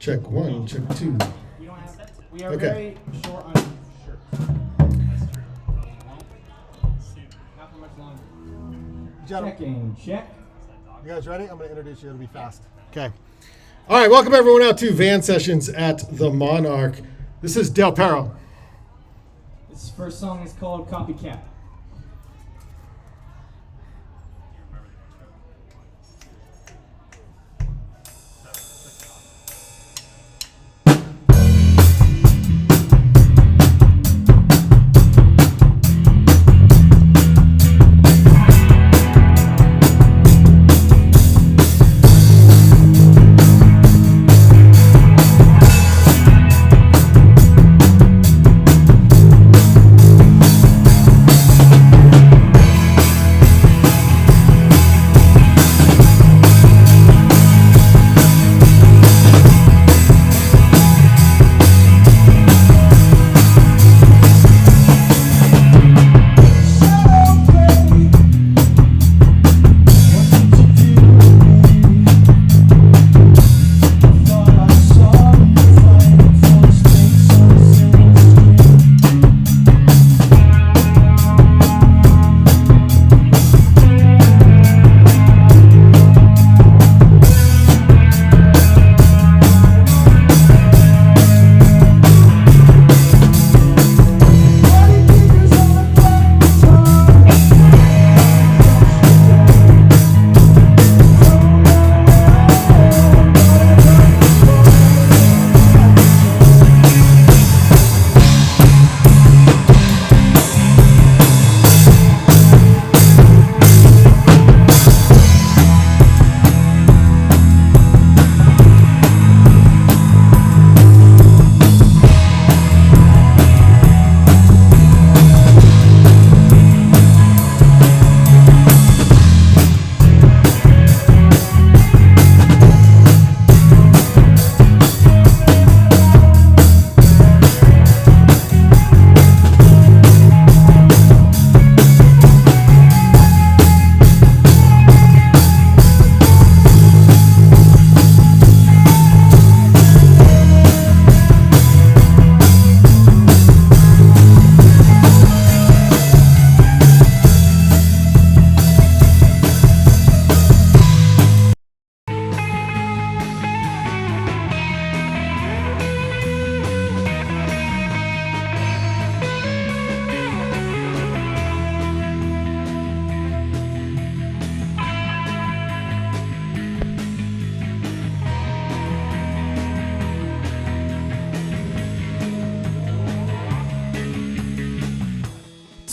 Check one, check two. We don't have. We are Okay. very short on shirts. That's true. Not for much longer. Checking. Check. You guys ready? I'm going to introduce you. It'll be fast. Okay. All right, welcome everyone out to Van Sessions at the Monarch. This is Del Perro. This first song is called Copycat.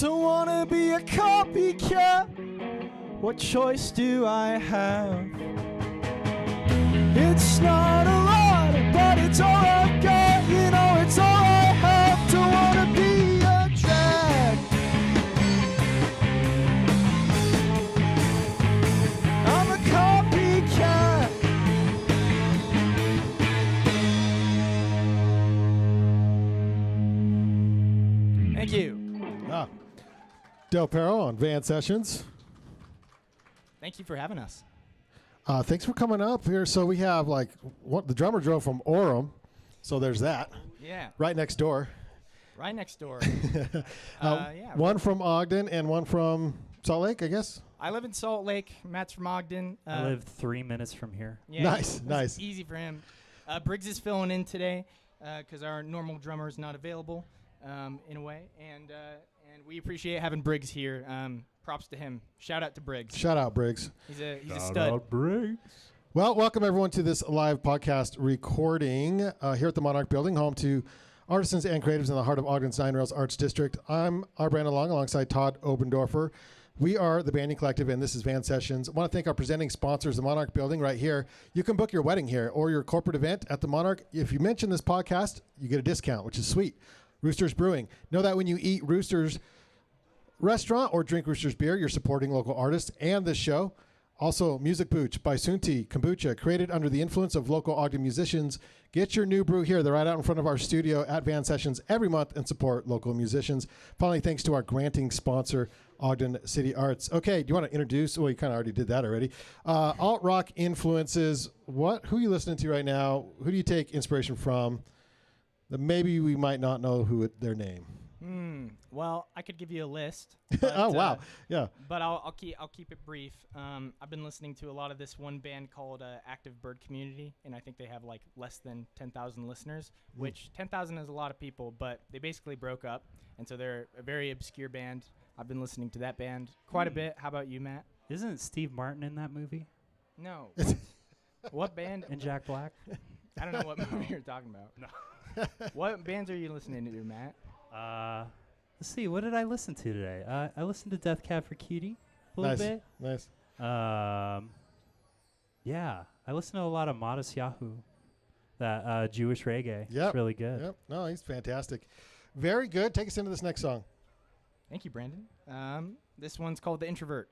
Don't wanna be a copycat. What choice do I have? It's not a lot, but it's all I've got. You know, it's all I have. Don't wanna be a drag. I'm a copycat. Thank you. Del Perro on Van Sessions. Thank you for having us. Thanks for coming up here. So we have the drummer drove from Orem. So there's that. Yeah. Right next door. Right next door. One from Ogden and one from Salt Lake, I guess. I live in Salt Lake. Matt's from Ogden. I live 3 minutes from here. Yeah, Nice. Easy for him. Briggs is filling in today because our normal drummer is not available in a way. And we appreciate having Briggs here. Props to him. Shout out to Briggs. Shout out, Briggs. He's a stud. Briggs. Well, welcome everyone to this live podcast recording here at the Monarch Building, home to artisans and creatives in the heart of Ogden's Nine Rails Arts District. I'm Brandon Long alongside Todd Obendorfer. We are the Banding Collective, and this is Van Sessions. I want to thank our presenting sponsors, the Monarch Building right here. You can book your wedding here or your corporate event at the Monarch. If you mention this podcast, you get a discount, which is sweet. Roosters Brewing. Know that when you eat Roosters restaurant or drink Roosters beer, you're supporting local artists and this show. Also, Music Booch by Sunti Kombucha, created under the influence of local Ogden musicians. Get your new brew here. They're right out in front of our studio at Van Sessions every month and support local musicians. Finally, thanks to our granting sponsor, Ogden City Arts. Okay, do you want to introduce? Well, you kind of already did that already. Alt rock influences. Who are you listening to right now? Who do you take inspiration from? That maybe we might not know their name. Well, I could give you a list. But, oh wow, yeah. But I'll keep it brief. I've been listening to a lot of this one band called Active Bird Community, and I think they have like less than 10,000 listeners, which 10,000 is a lot of people. But they basically broke up, and so they're a very obscure band. I've been listening to that band quite a bit. How about you, Matt? Isn't Steve Martin in that movie? No. What band? And Jack Black? I don't know what movie you're talking about. No. What bands are you listening to, Matt? Let's see. What did I listen to today? I listened to Death Cab for Cutie a little bit. Nice. Yeah, I listen to a lot of Modest Yahoo, that Jewish reggae. Yep. It's really good. Yep. No, he's fantastic. Very good. Take us into this next song. Thank you, Brandon. This one's called The Introvert.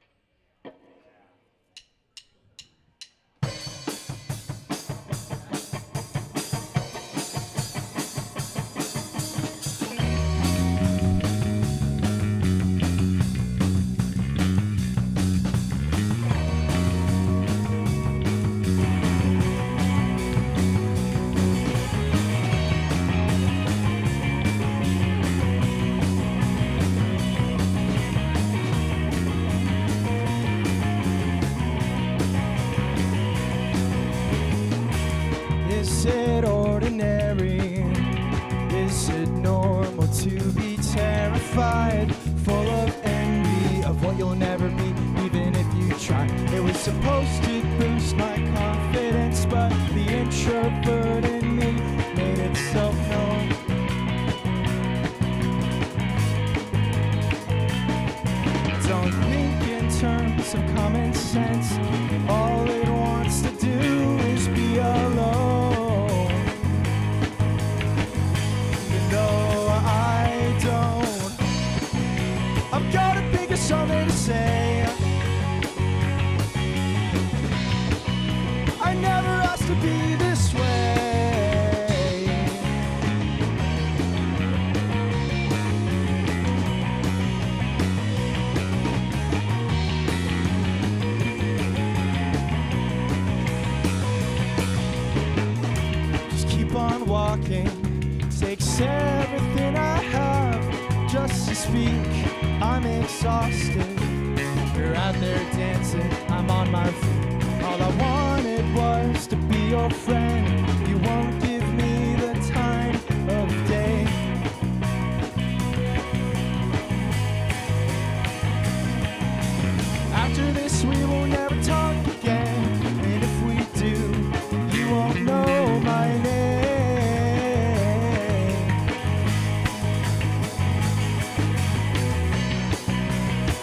Is it ordinary? Is it normal to be terrified? Full of envy of what you'll never be, even if you try. It was supposed to boost my confidence, but the introvert in me made itself known. Don't think in terms of common sense. All it wants to do is be alone. You know I don't. I've got to think of something to say. I never asked to be this way. On walking takes everything I have just to speak. I'm exhausted. You're out there dancing, I'm on my feet. All I wanted was to be your friend. You won't give me the time of day. After this we will never talk again, and if we do, you won't know my name.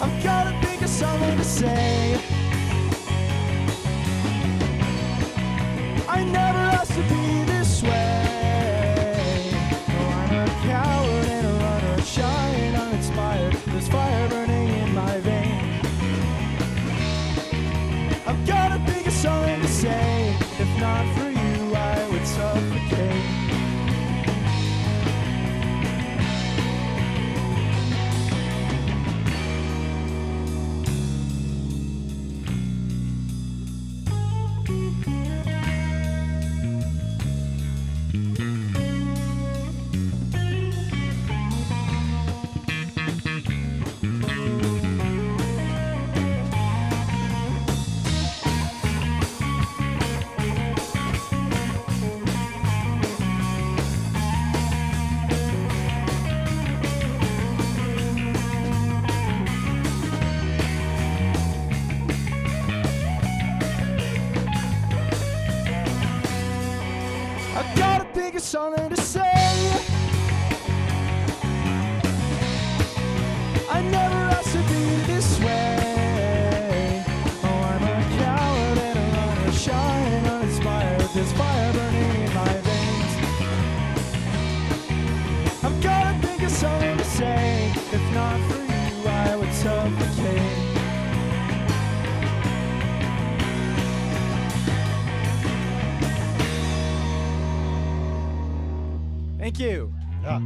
I've gotta think of something to say. I never asked to be this way. No, I'm a coward and a runner, shy and uninspired. There's fire burning in my veins. I've gotta think of something to say. If not for you, I would suffocate. I gotta think of something to say. I never asked to be this way. Oh, I'm a coward and a runner, shy and uninspired. There's fire burning in my veins. I've gotta think of something to say. If not for you, I would suffocate. Thank you. Yeah.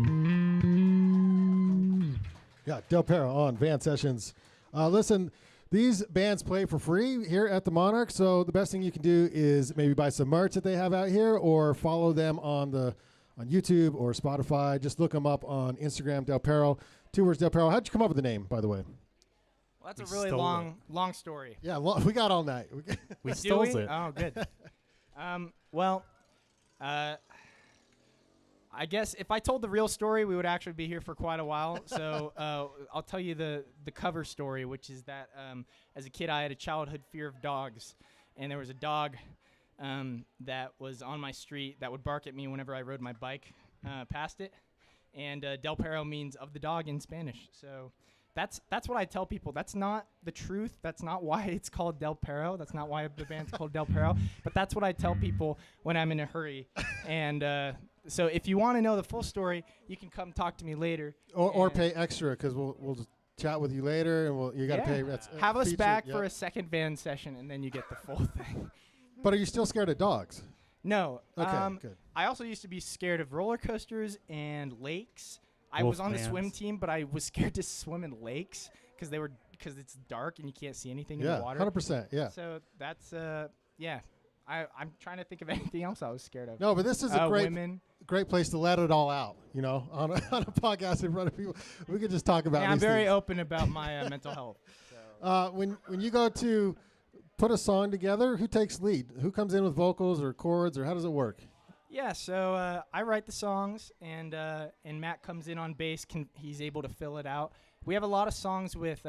Yeah, Del Perro on Van Sessions. Listen, these bands play for free here at the Monarch, so the best thing you can do is maybe buy some merch that they have out here or follow them on YouTube or Spotify. Just look them up on Instagram, Del Perro. 2 words, Del Perro. How'd you come up with the name, by the way? Well, that's We a really stole long story. Yeah, we got all night. We Do stole we? it. Oh, good. Well, I guess if I told the real story, we would actually be here for quite a while. So I'll tell you the cover story, which is that as a kid, I had a childhood fear of dogs. And there was a dog that was on my street that would bark at me whenever I rode my bike past it. And Del Perro means of the dog in Spanish. So that's what I tell people. That's not the truth. That's not why it's called Del Perro. That's not why the band's called Del Perro. But that's what I tell people when I'm in a hurry. And so if you want to know the full story, you can come talk to me later. Or And pay extra because we'll just chat with you later, and you got to pay. That's have us feature, back yeah. for a second van session, and then you get the full thing. But are you still scared of dogs? No. Okay, good. I also used to be scared of roller coasters and lakes. I Wolf was on the swim bands. team, but I was scared to swim in lakes because it's dark and you can't see anything in Yeah, the water. 100%. Yeah. So that's yeah. I'm trying to think of anything else I was scared of. No, but this is a women. great place to let it all out. You know, on a podcast in front of people, we could just talk about. Yeah, I'm these very things. open about my mental health. So. When you go to put a song together, who takes lead? Who comes in with vocals or chords, or how does it work? Yeah, so I write the songs, and Matt comes in on bass. He's able to fill it out. We have a lot of songs with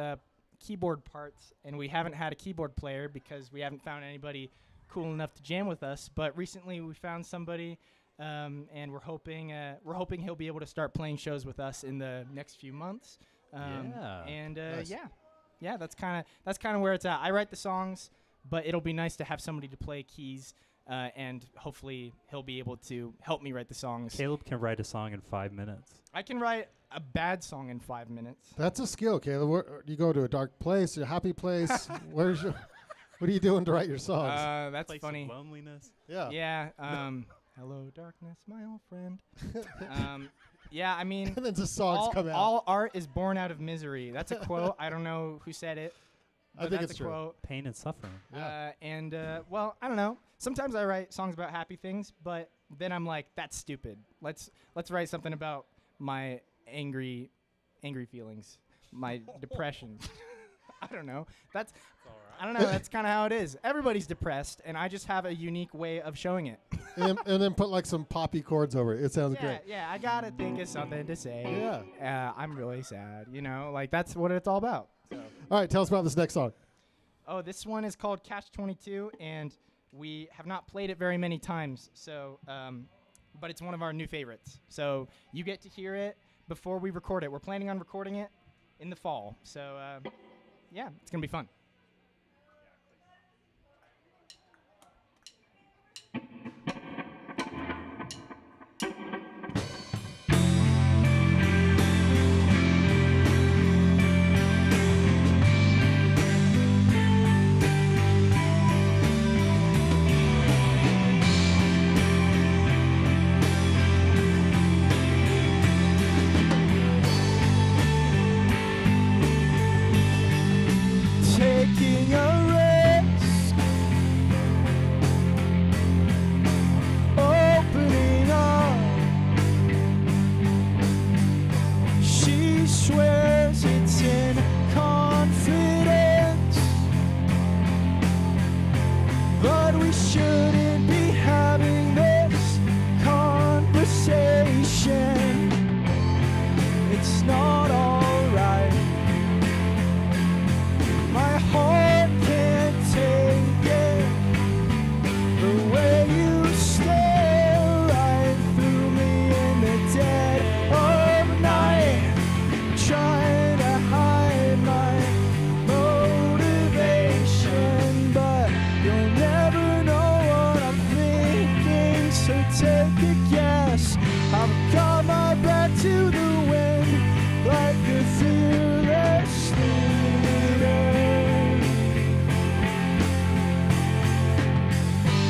keyboard parts, and we haven't had a keyboard player because we haven't found anybody cool enough to jam with us. But recently we found somebody, and we're hoping he'll be able to start playing shows with us in the next few months. Yeah. And Nice. yeah, that's kind of where it's at. I write the songs, but it'll be nice to have somebody to play keys. And hopefully he'll be able to help me write the songs. Caleb can write a song in 5 minutes. I can write a bad song in 5 minutes. That's a skill, Caleb. You go to a dark place, a happy place. What are you doing to write your songs? That's Place funny. of loneliness. Yeah. Yeah. Hello, darkness, my old friend. Yeah, I mean, And then the songs come out. all art is born out of misery. That's a quote. I don't know who said it. I But think that's it's a true. quote. Pain and suffering. Yeah. Well, I don't know. Sometimes I write songs about happy things, but then I'm like, that's stupid. Let's write something about my angry feelings, my depression. I don't know. I don't know. That's kind of how it is. Everybody's depressed, and I just have a unique way of showing it. and then put like some poppy chords over it. It sounds yeah, great. yeah. I gotta think of something to say. Yeah. I'm really sad. Like that's what it's all about. So. All right, tell us about this next song. Oh, this one is called Catch 22, and we have not played it very many times. So, but it's one of our new favorites. So you get to hear it before we record it. We're planning on recording it in the fall. So, yeah, it's gonna be fun. Taking a risk, opening up. She swears it's in confidence, but we shouldn't be having this conversation. It's not alright. My heart can't take it. The way you stare right through me in the dead of night, trying to hide my motivation, but you'll never know what I'm thinking. So take a guess. I've got my back to the wind like a fearless leader.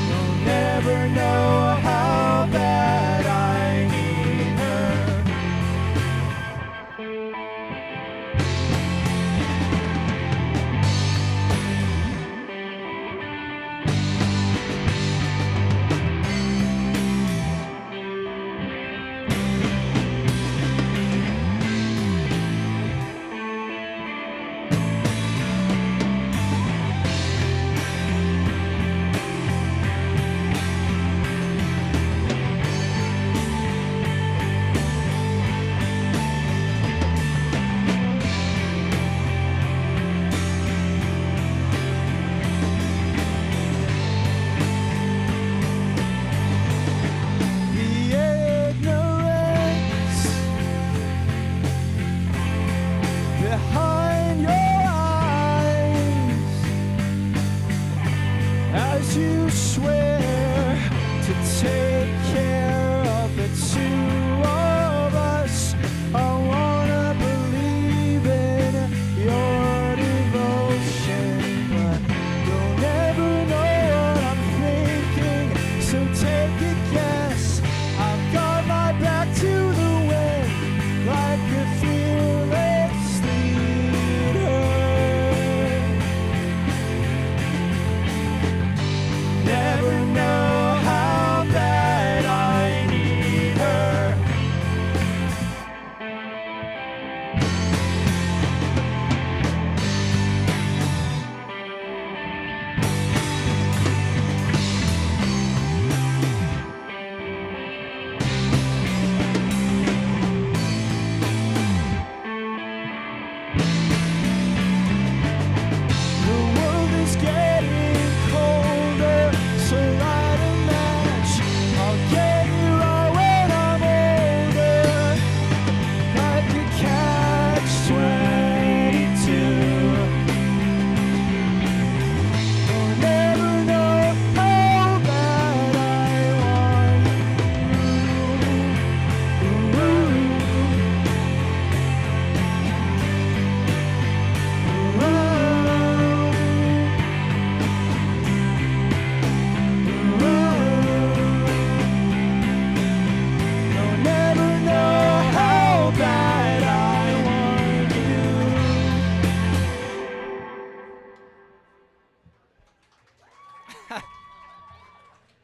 You'll never know how bad I need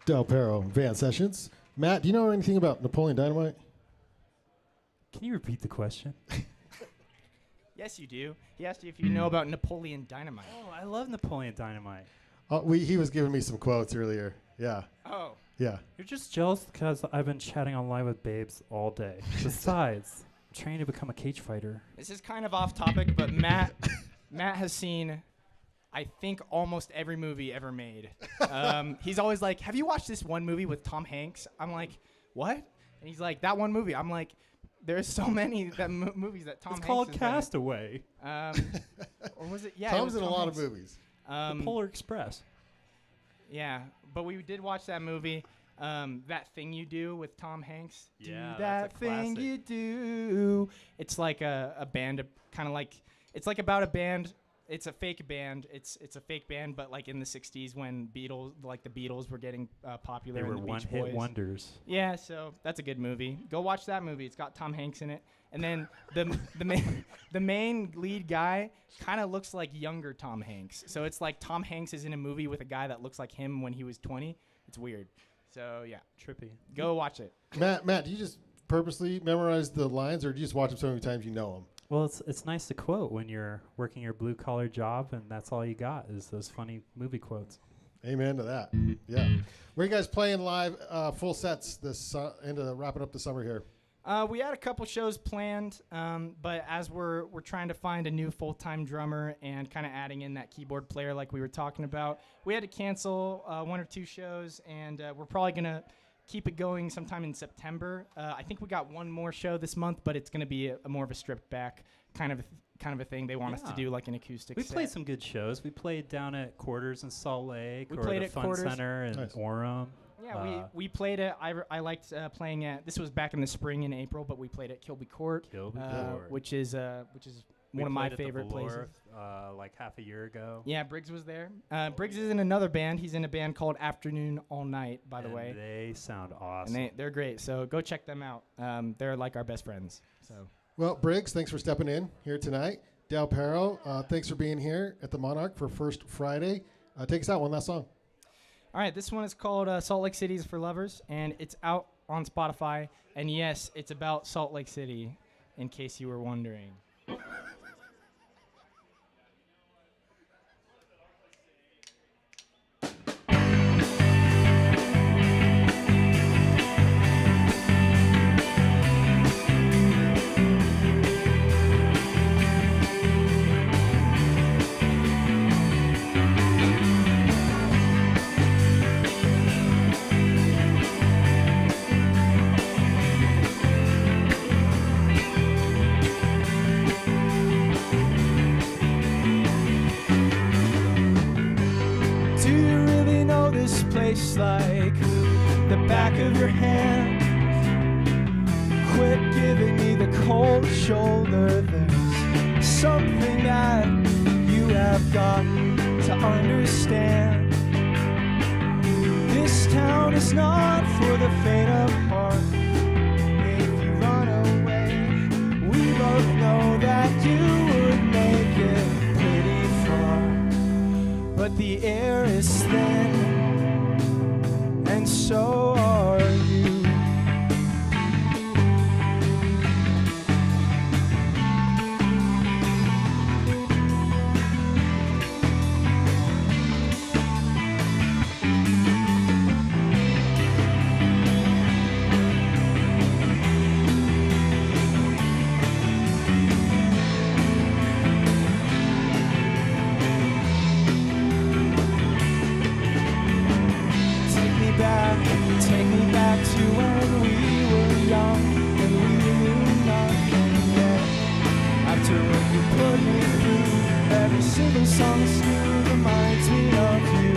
Del Perro, Van Sessions. Matt, do you know anything about Napoleon Dynamite? Can you repeat the question? Yes, you do. He asked you if you know about Napoleon Dynamite. Oh, I love Napoleon Dynamite. He was giving me some quotes earlier. Yeah, Oh. yeah. You're just jealous because I've been chatting online with babes all day. Besides, I'm training to become a cage fighter. This is kind of off topic, but Matt has seen, I think, almost every movie ever made. He's always like, have you watched this one movie with Tom Hanks? I'm like, what? And he's like, that one movie. I'm like, there's so many movies that Tom Hanks It's called is in. Castaway. Or was it? Yeah, Tom's it was in a Tom lot Hanks. of movies. The Polar Express. Yeah, but we did watch that movie, That Thing You Do with Tom Hanks. Yeah, do that's that a thing classic. you do. It's like a band, kind of like, it's like about a band. It's a fake band. It's a fake band, but like in the '60s when the Beatles were getting popular. They and were the Beach one-hit Boys. wonders. Yeah, so that's a good movie. Go watch that movie. It's got Tom Hanks in it. And then the main lead guy kind of looks like younger Tom Hanks. So it's like Tom Hanks is in a movie with a guy that looks like him when he was 20. It's weird. So yeah, Trippy. go watch it. Matt, do you just purposely memorize the lines, or do you just watch them so many times you know them? Well, it's nice to quote when you're working your blue-collar job, and that's all you got is those funny movie quotes. Amen to that. Yeah. Where you guys playing live full sets this wrapping up the summer here? We had a couple shows planned, but as we're trying to find a new full-time drummer and kind of adding in that keyboard player like we were talking about, we had to cancel 1 or 2 shows, and we're probably going to keep it going sometime in September. I think we got one more show this month, but it's going to be a more of a stripped back kind of a thing. They want us to Yeah. do like an acoustic We set. played some good shows. We played down at Quarters in Salt Lake, We or played the at Fun Quarters. Center in Nice. Orem. Yeah, we played at, I liked playing at, this was back in the spring in April, but we played at Kilby Court, Kilby Court. which is We one of my played at the favorite Velour, places. like half a year ago. Yeah, Briggs was there. Briggs is in another band. He's in a band called Afternoon All Night, by the And way. they sound awesome. And they're great, so go check them out. They're like our best friends. So Well, Briggs, thanks for stepping in here tonight. Del Perro, thanks for being here at the Monarch for First Friday. Take us out, one last song. all right, this one is called Salt Lake City is for Lovers, and it's out on Spotify. And yes, it's about Salt Lake City, in case you were wondering. Do you really know this place like the back of your hand? Quit giving me the cold shoulder. There's something that you have got to understand. This town is not for the faint of heart. If you run away, we both know that you would make it pretty far. But the air is thin, and so are you. Take me back to when we were young and we knew nothing yet. After what you put me through, every single song still reminds me of you.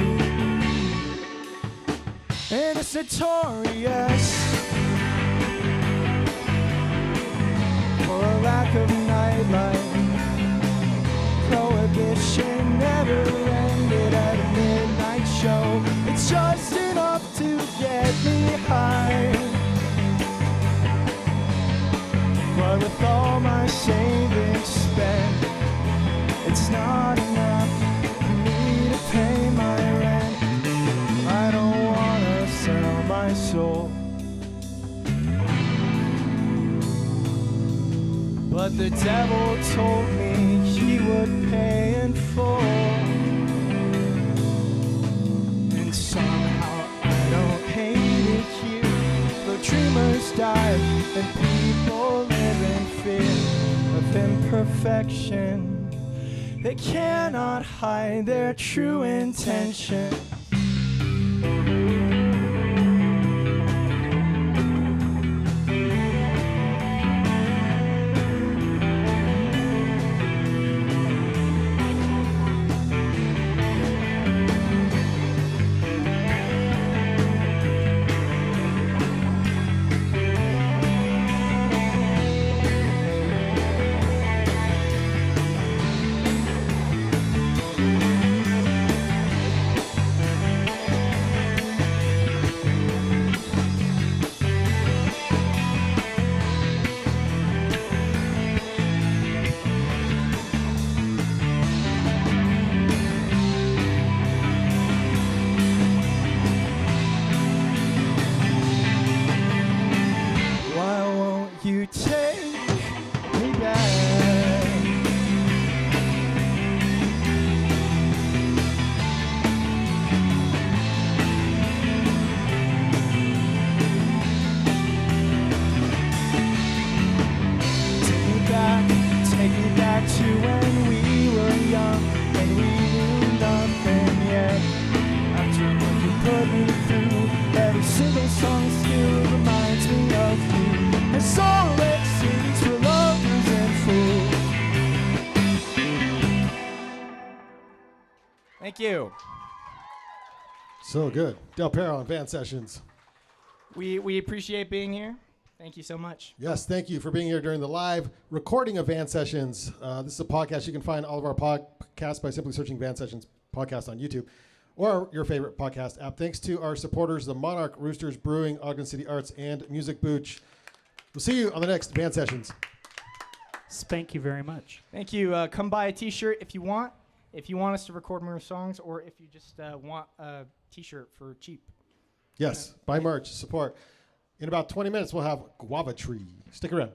And it's notorious for a lack of nightlife. Prohibition never ended at a midnight show. It's just enough to get me high. But with all my savings spent, it's not enough for me to pay my rent. I don't wanna but the devil told me he would pay in full. And somehow I don't hate it here. The dreamers die and people live in fear of imperfection. They cannot hide their true intention. You take me back. Take me back to when we were young and we knew nothing yet. After what you put me through, every single song still reminds me of you. And so it seems we're lovers and fools. Thank you. So good. Del Perro on Van Sessions. We appreciate being here. Thank you so much. Yes, thank you for being here during the live recording of Van Sessions. This is a podcast. You can find all of our podcasts by simply searching Van Sessions podcast on YouTube or your favorite podcast app. Thanks to our supporters, the Monarch, Roosters Brewing, Ogden City Arts, and Music Booch. We'll see you on the next Van Sessions. Thank you very much. Thank you. Come buy a T-shirt if you want. If you want us to record more songs, or if you just want a T-shirt for cheap. Yes, buy merch, support. In about 20 minutes, we'll have Guava Tree. Stick around.